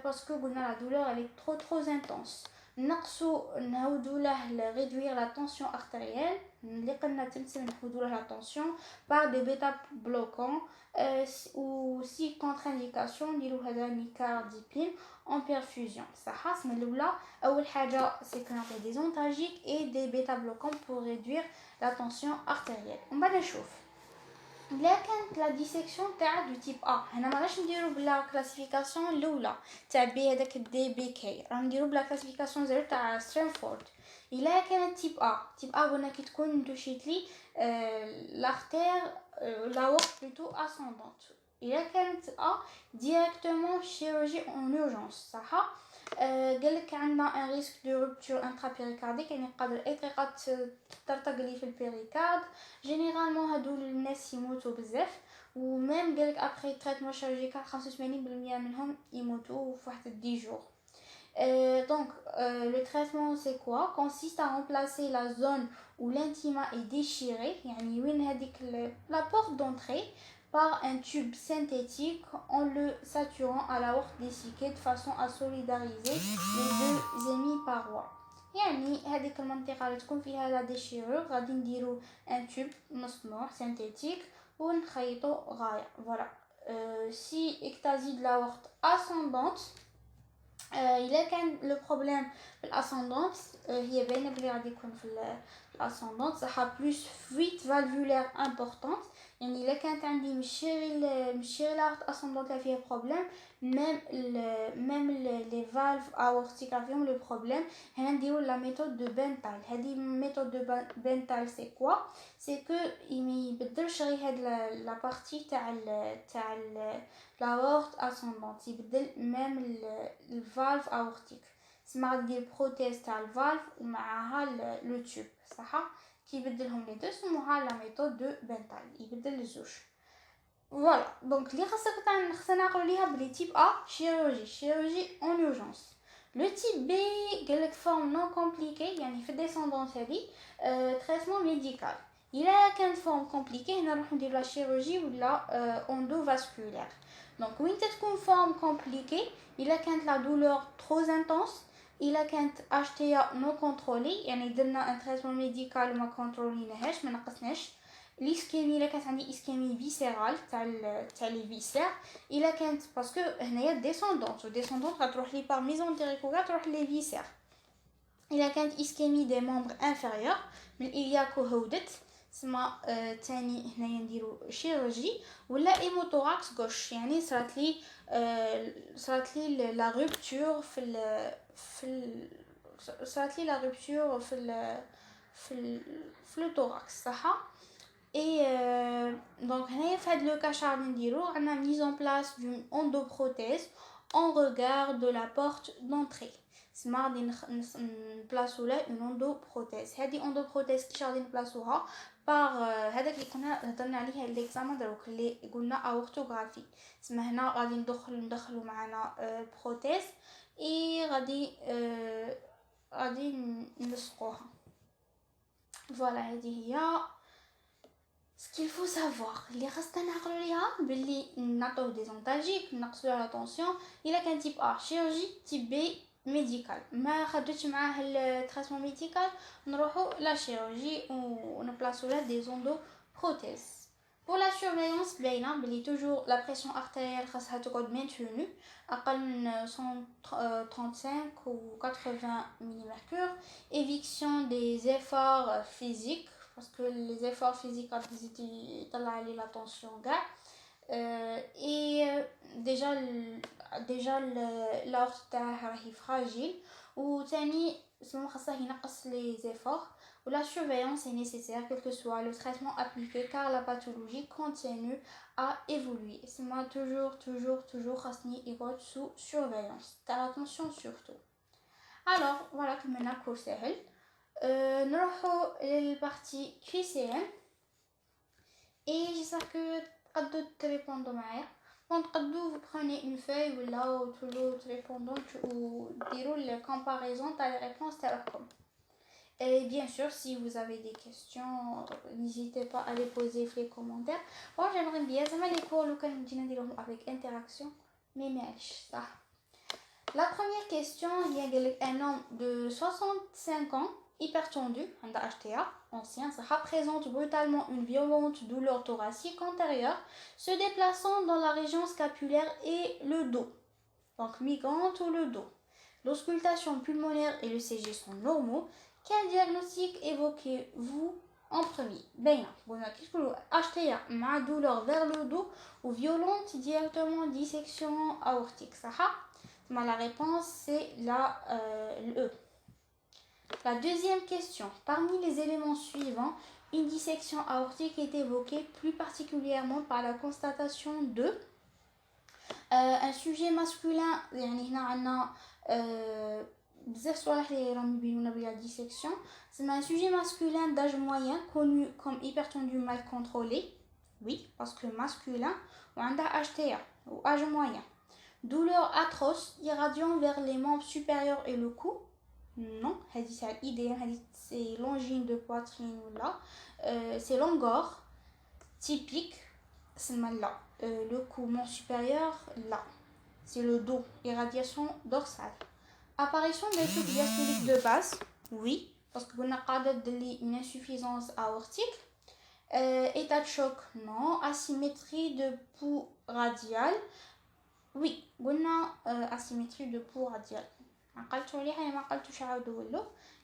A: parce que la douleur elle est trop intense. Réduire la tension artérielle, la tension par des bêta bloquants ou si contre-indication, nicardipine en perfusion. Ça c'est là. أول حاجة c'est qu'on a des antalgiques et des bêta bloquants pour réduire la tension artérielle. On va نشوف لا كانت لا ديسيكسيون تاع دو تيب ا هنا ما غاش نديرو بلا كلاسيفيكاسيون الاولى تاع بي هذاك دي بي كي راه نديرو بلا كلاسيفيكاسيون زيرو تاع سترانفورد. الا كانت تيب ا قلنا كي تكون دوشيت لي لارتير لا وورك بلوتو اسوندونت. الا كانت ا ديريكتومون شيروجي اون اورجونس صح. قالك عندنا ان ريسك دو روبتور انترابيريكارديك يعني يقدر اي طريقه ترتقلي في البيريكارد. جينيرالمون هادو الناس يموتوا بزاف وميم قالك ابري تريتمون شيرورجيكال 85% منهم يموتوا في واحد 10 جور. Donc le traitement c'est quoi? Consiste à remplacer la zone où l'intima est déchiré, يعني وين هذيك la porte d'entrée, par un tube synthétique en le saturant à la horte dessicquée de façon à solidariser les deux hémiparois. يعني هذيك المنطقة اللي تكون فيها لا déchirure غادي نديرو un tube مصنوع synthétique ونخيطو غاية. Voilà. Si ectasie de la horte ascendante, il a le problème في الاسcendante هي باينه بلي غادي يكون في الاسcendante صح بلوس fuite valvulaire importante. يعني الا كانت عندي مشي لا اسcendante لا فيها بروبليم ميم لي فالف اورتيك فيهم لو بروبليم. هنا نديرو لا ميثود دو بنتال. هذه ميثود دو بنتال سي كوا سي كو يبدلش غير هاد لا بارتي تاع l'aorte ascendante يبدل ميم الفالف اورتيك. تسمى ندير بروتيز تاع الفالف ومعها لو تيوب صح كيبدلهم لي دو سموها لا ميثود دو بنتال يبدل الزوج. فوالا دونك لي خاصنا نعقلو ليها بلي تيب ا شيروجي اون اورجونس. لو تيب بي قالك فورم نون كومبليكي يعني في الديسوندونس هذه تريتمون ميديكال. الا كانت فورم كومبليكي هنا نروحو ندير لا شيروجي ولا اندوفاسكولير. دونك وين تكون فورم كومبليكي الا كانت لا دولور ترو انتونس الا كانت HTA نو كونترولي يعني درنا ان تريتمون ميديكال وما كونتروليناهاش ما نقصناش. الاسكيمي الا كانت عندي اسكيمي فيسيرال تاع لي فيسير الا كانت باسكو هنايا ديسوندونت غتروح لي بار ميزون تيريكوغا تروح لي فيسير. الا كانت اسكيمي دي ممبر انفيريور من الياكو هودت تسمى تاني هنايا نديرو شيروجي ولا ايموتوراكس غوش يعني صرات لي لا روبتور صرات لي لا روبتور في التوراكس صح. اي دونك هنايا في هاد لو كا غادي نديرو عندنا ميز اون بلاس دون اندوبروتيز اون ريغار دو لا بورت دونطري. تسمى غادي نبلاصو له اون اندوبروتيز. هادي اندوبروتيز كيش غادي نبلاصوها بار هذاك اللي كنا هضرنا عليه ليكزامان دروك اللي قلنا اورتوغرافي. تسمى هنا غادي ندخلو معنا بروتيز اي غادي نلصقوها. فوالا هذه هي سكيل فو سافوار اللي خاصنا نعقلو ليها بلي نعطيو دي زونتالجيك نقصو لا طونسيون. الا كان تيب ا شيرجي تيب بي ميديكال ما خدتش معاه التريتمون ميديكال نروحو لا شيرجي ونبلاصو له دي زوندو بروتيز. Pour la surveillance باينه بلي توجور لا بريسيون ارتيريال خاصها تقعد مينتونو اقل من 135 و 80 ملي mercure. Éviction des efforts physiques parce que les efforts physiques يطلع لي لا طونسيون كاع. et déjà l'aorte تاعها راهي فراجيل وثاني سما خاصه ينقص لي زيفور. Ou la surveillance est nécessaire quel que soit le traitement appliqué car la pathologie continue à évoluer. C'est moi toujours خاصني يقعد sous surveillance. Faire attention surtout. Alors voilà comme un cours سهل. نروحوا للبارتي QCM et j'espère que تقدروا تريبوندوا معايا. تقدروا vous prenez une feuille ولا تولوا تريبوندوا وديروا le comparaison تاع les réponses تاعكم. Et bien sûr, si vous avez des questions, n'hésitez pas à les poser dans les commentaires. Bon, j'aimerais bien les cours avec interaction, mais ça. La première question, il y a un homme de 65 ans, hypertendu, HTA, ancien, ça représente brutalement une violente douleur thoracique antérieure, se déplaçant dans la région scapulaire et le dos. Donc, migrante ou le dos. L'auscultation pulmonaire et le CG sont normaux. Quel diagnostic évoquez-vous en premier? Bien, qu'est-ce que vous HTA, ma douleur vers le dos ou violente directement dissection aortique. Ça, la réponse c'est le E. La deuxième question. Parmi les éléments suivants, une dissection aortique est évoquée plus particulièrement par la constatation de un sujet masculin. Dissection. C'est un sujet masculin d'âge moyen connu comme hypertendu mal contrôlé. Oui, parce que masculin, on a HTA ou âge moyen. Douleur atroce irradiant vers les membres supérieurs et le cou. Non, c'est l'angine de poitrine là. C'est l'angor typique. C'est là. Le cou membre supérieur là. C'est le dos. Irradiation dorsale. Apparition d'un choc diastolique de base. Oui, parce que vous avez une insuffisance aortique. État de choc, non. Asymétrie de pouls radial. Oui, on a asymétrie de pouls radial.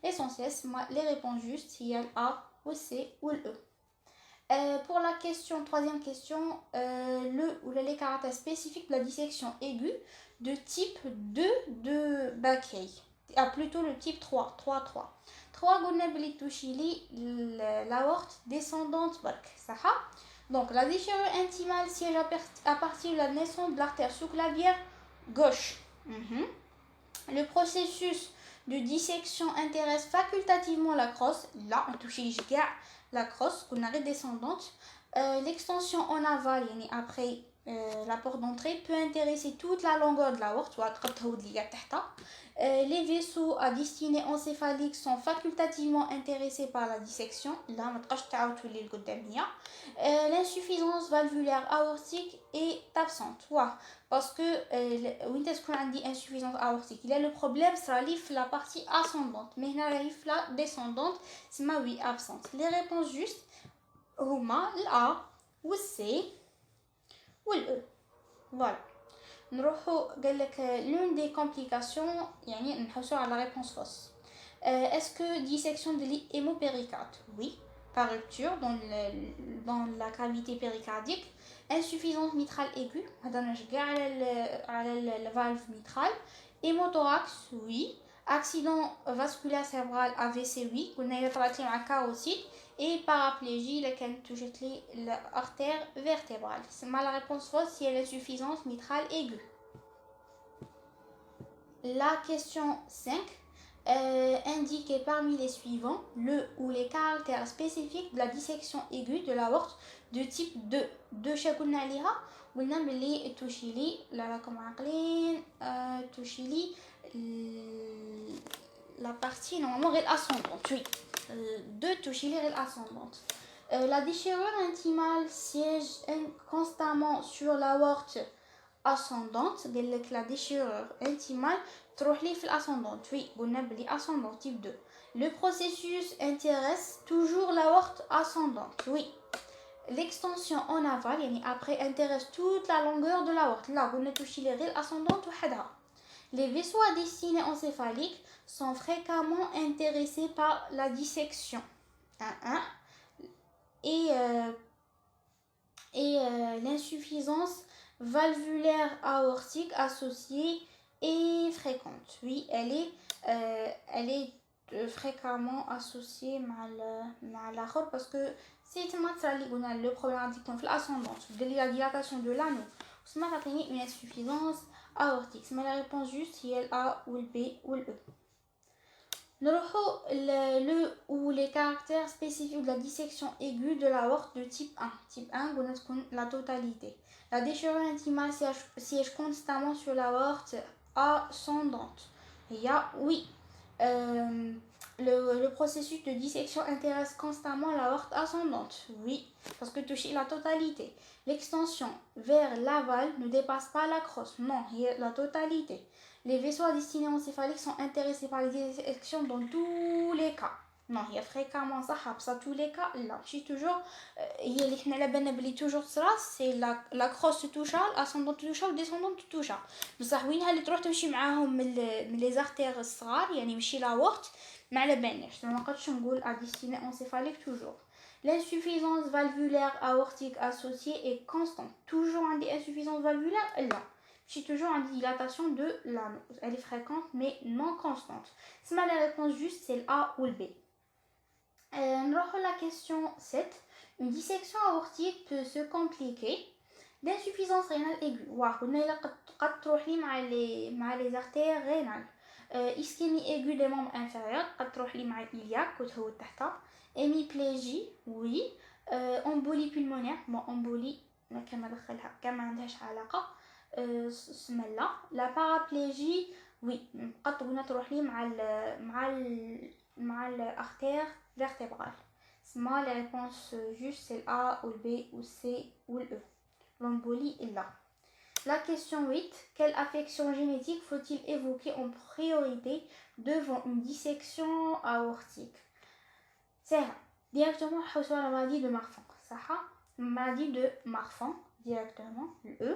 A: L'essentiel, les réponses justes, il y a A, ou C ou le E. Pour la question, troisième question, les caractères spécifiques de la dissection aiguë de type 2 de Bakay. Plutôt le type 3, 3-3. 3 l'aorte descendante Bark. Donc la déchirure intimale siège à partir de la naissance de l'artère sous-clavière gauche. Le processus de dissection intéresse facultativement la crosse. Là, on touche la crosse, qu'on a descendante. L'extension en aval, après la porte d'entrée, peut intéresser toute la longueur de l'aorte. Les vaisseaux à destinée encéphalique sont facultativement intéressés par la dissection. Là, l'insuffisance valvulaire aortique est absente. Parce que insuffisance aortique, il y a le problème, ça livre la partie ascendante. Mais la descendante, c'est oui, absente. Les réponses justes, هما الA ou C ou le E. Voilà. L'une des complications, نحوسوا على la réponse fausse. Est-ce que dissection de l'hémopéricard? Oui, par rupture dans la cavité péricardique. Insuffisance mitrale aiguë, la valve mitrale. Hémothorax, oui. Accident vasculaire cérébral AVC, oui. On a traité un carotide. Et paraplégie, laquelle touche l'artère vertébrale. C'est mal la réponse fausse si elle est l'insuffisance mitrale aiguë. La question 5 indique parmi les suivants le ou les caractères spécifiques de la dissection aiguë de l'aorte de type 2. De chakouna liha ou n'ameli touchili la comme touchili la partie normalement ascendante. Oui. De toucher ascendante. La déchirure intimale siège constamment sur l'aorte ascendante. La déchirure intimale تروح لي في l'ascendante. Oui, on a ascendant type 2. Le processus intéresse toujours l'aorte ascendante. Oui. L'extension en aval, après intéresse toute la longueur de l'aorte. Là, on a touché les ascendantes ou hadha. Les vaisseaux à destinée encéphalique sont fréquemment intéressés par la dissection. Et l'insuffisance valvulaire aortique associée est fréquente. Oui, elle est fréquemment associée à la robe parce que c'est le problème de l'ascendance, de la dilatation de l'anneau. C'est une insuffisance aortique. C'est la réponse juste si elle A ou le B ou le E. نروحوا le ou les caractères spécifiques de la dissection aiguë de l'aorte de type 1. Type 1, قلنا تكون la totalité. La déchirure intimale siège constamment sur l'aorte ascendante. Il y a, oui, le processus de dissection intéresse constamment l'aorte ascendante. Oui, parce que toucher la totalité. L'extension vers l'aval ne dépasse pas la crosse. Non, il y a la totalité. Les vaisseaux à destinée encéphalique sont intéressés par les dissections dans tous les cas. Non, il y a fréquemment ça, tous les cas, là. Je suis toujours, il y a les toujours ça, c'est la crosse touchale, ascendante touchale, descendante touchale. بصح وينها اللي تروح تمشي معاهم من les artères الصغار يعني ماشي لا ورت ما على بالناش ما نقدرش نقول à destinée encéphalique toujours. L'insuffisance valvulaire aortique associée est constante. Toujours une insuffisance valvulaire là. J'ai toujours une dilatation de l'anneau. Elle est fréquente mais non constante. C'est mal la réponse juste, c'est le A ou le B. La question 7. Une dissection aortique peut se compliquer d'insuffisance rénale aiguë. قد تروح لي مع les artères rénales. Ischémie aiguë des membres inférieurs قد تروح لي مع الإلياك وتهو تحتها. Hémiplégie, oui. Embolie pulmonaire, bon embolie كما عندهاش علاقة. La paraplégie, oui. قد تروح لي مع l'artère vertébrale. Les réponses justes c'est le A ou le B ou le C ou le E. L'embolie est là. La question 8. Quelle affection génétique faut-il évoquer en priorité devant une dissection aortique? C'est directement la maladie de Marfan. Maladie de Marfan, directement, le E.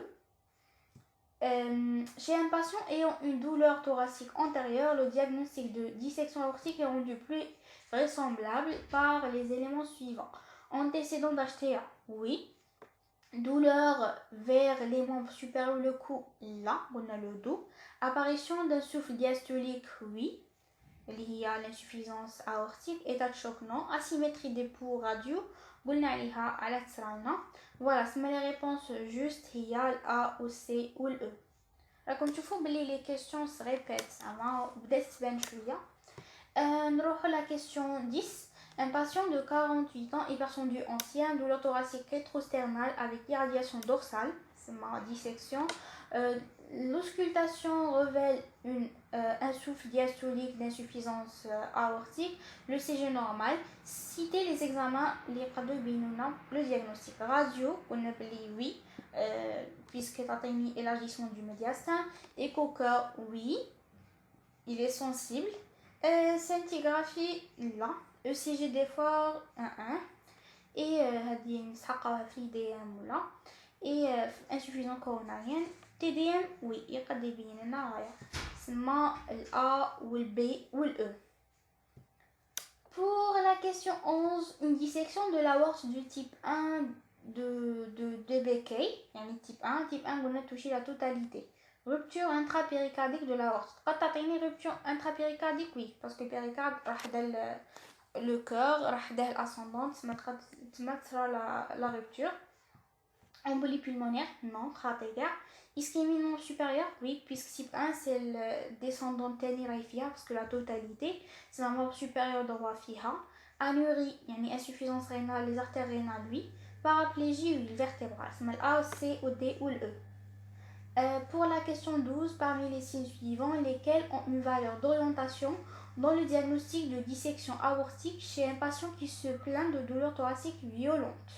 A: Chez un patient ayant une douleur thoracique antérieure, le diagnostic de dissection aortique est rendu plus vraisemblable par les éléments suivants. Antécédent d'HTA, oui. Douleur vers les membres supérieurs, le cou, là, on a le dos. Apparition d'un souffle diastolique, oui. Il y a l'insuffisance aortique. État de choc, non. Asymétrie des pouls radio, voilà, c'est les réponses justes. Il y a le A ou C ou le E. Alors, comme tu vois, les questions se répètent. La question 10. Un patient de 48 ans, hypertendu ancien, douleur thoracique rétrosternale avec irradiation dorsale, c'est ma dissection. L'auscultation révèle un souffle diastolique d'insuffisance aortique, le CG normal. Citez les examens, le diagnostic radio, on appelle oui, puisque t'as élargissement du médiastin. Écho-cœur, oui, il est sensible. Scintigraphie, là. ECG d'effort 1-1 et et insuffisance coronarienne. TDM, oui, il y a des billets. C'est le A ou le B ou le E. Pour la question 11, une dissection de l'aorte du type 1 de Beckey, type 1, on a touché la totalité. Rupture intrapéricardique de l'aorte. Quand tu as une rupture intrapéricardique, oui, parce que le péricarde, le cœur, l'ascendante, sera la rupture. Embolie pulmonaire, non, ischémie non supérieure, oui, puisque type 1 c'est le descendant Tenirifia, parce que la totalité, c'est la membre supérieure de Wafiha. Anurie, il y a une insuffisance rénale, les artères rénales, oui. Paraplégie, oui, vertébrale, c'est le A, C, O, D ou le E. Pour la question 12, parmi les signes suivants, lesquels ont une valeur d'orientation dans le diagnostic de dissection aortique chez un patient qui se plaint de douleurs thoraciques violentes?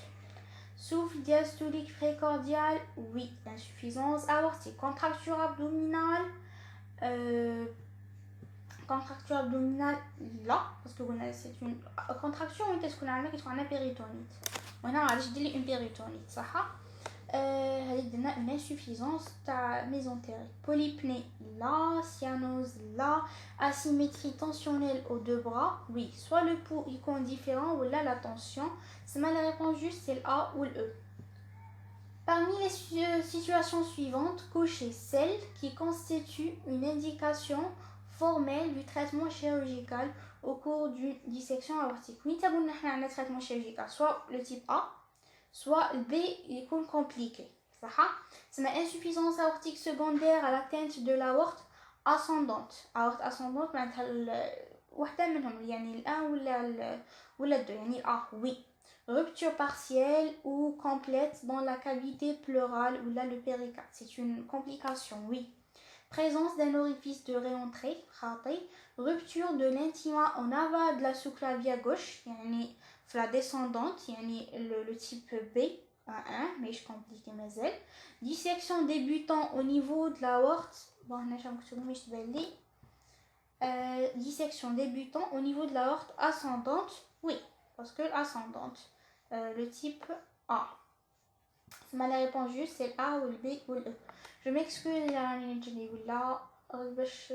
A: Souffle diastolique précordial, oui. Insuffisance aortique. Contracture abdominale, là, parce que c'est une contraction, qu'est-ce qu'on a une péritonite. On a une péritonite, ça une insuffisance mésentérique. Polypnée là, cyanose là, asymétrie tensionnelle aux deux bras, oui. Soit le pouls est différent ou là la tension. C'est mal la réponse juste, c'est le A ou le E. Parmi les situations suivantes, cochez celle qui constitue une indication formelle du traitement chirurgical au cours d'une dissection aortique. Oui, tu as un traitement chirurgical, soit le type A, soit le B est compliqué. C'est une insuffisance aortique secondaire à l'atteinte de l'aorte ascendante. Aorte ascendante, واحدة منهم يعني الأ ولا الدو يعني الأ oui. Rupture partielle ou complète dans la cavité pleurale ou là le péricarde. C'est une complication, oui. Présence d'un orifice de réentrée, rupture de l'intima en aval de la sous-clavia gauche, yani la descendante, yani le type B, A1, mais je complique mes ailes. Dissection débutant au niveau de l'aorte, bon, dissection débutant au niveau de l'aorte ascendante, oui, parce que ascendante, le type A. ما la réponse juste c'est A ou le B ou le E. Je m'excuse راني نجري ولا باش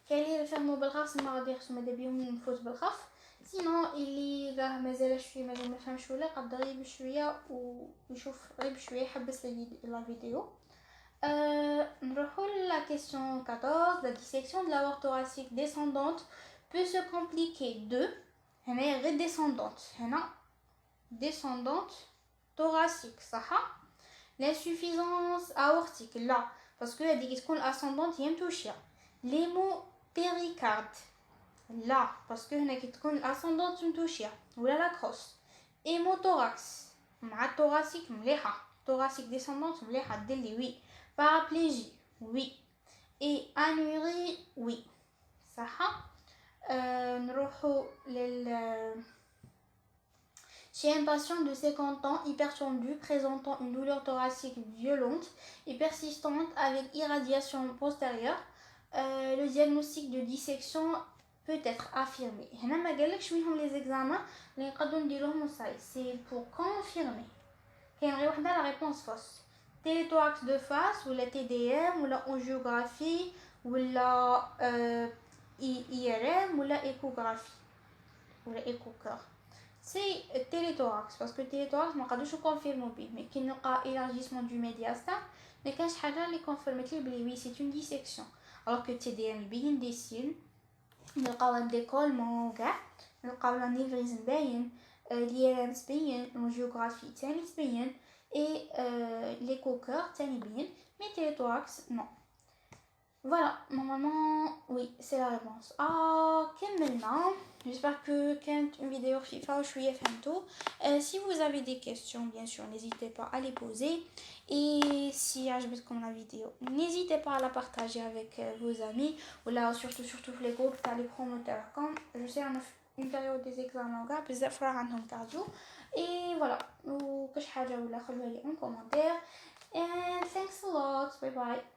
A: كاين اللي يفهموا بالخاص ما غادي يخصو ماذا بيهم نفوت بالخف سينو اللي راه مازال شويه مازال ما فهمش ولا يقدر غير بشويه ويشوف غير بشويه يحبس لا فيديو. نروحوا la question 14. La dissection de l'aorte thoracique descendante peut se compliquer de هنا غير descendante هنا descendante thoracique صح. L'insuffisance aortique là parce que هذيك تكون ascendante هي متوشيه. L'hémopéricarde là parce que هنا كي تكون ascendante متوشيه ولا la crosse. Hémothorax مع thoracique مليحه thoracique descendante مليحه دير لي oui. Paraplégie oui. Et anurie oui صح. نروحوا Chez un patient de 50 ans hypertendu présentant une douleur thoracique violente et persistante avec irradiation postérieure, le diagnostic de dissection peut être affirmé. هنا ما قالكش وينهم les examens اللي نقدروا نديروهم وصاي. C'est pour confirmer. كاين غير وحده la réponse fausse. Téléthorax de face ou la TDM ou la angiographie ou la IRM ou la échographie ou la écho-cœur. C'est téléthorax parce que téléthorax ما قادوش confirmer به mais كي نلقى élargissement du médiastin ما كانش حاجه اللي confirmت لي بلي oui c'est une dissection alors que TDM يبين des signes نلقاو un décollement كاع نلقاو l'anévrisme باين l'IRM تبين l'angiographie تاني تبين et l'écho-cœur تاني يبين mais téléthorax non. Voilà, normalement, oui, c'est la réponse. كملنا. J'espère que كانت une vidéo خفيفة وشوية فهمتوا. Si vous avez des questions, bien sûr, n'hésitez pas à les poser. Et si عجبتكم la vidéo, n'hésitez pas à la partager avec vos amis. Ou là, surtout les groupes, les promoteurs. Comme je sais, on a une période des examens, بزاف راه عندهم cardio. Et voilà, ou كاش حاجة ولا خلوها لي en commentaire. And thanks a lot. Bye bye.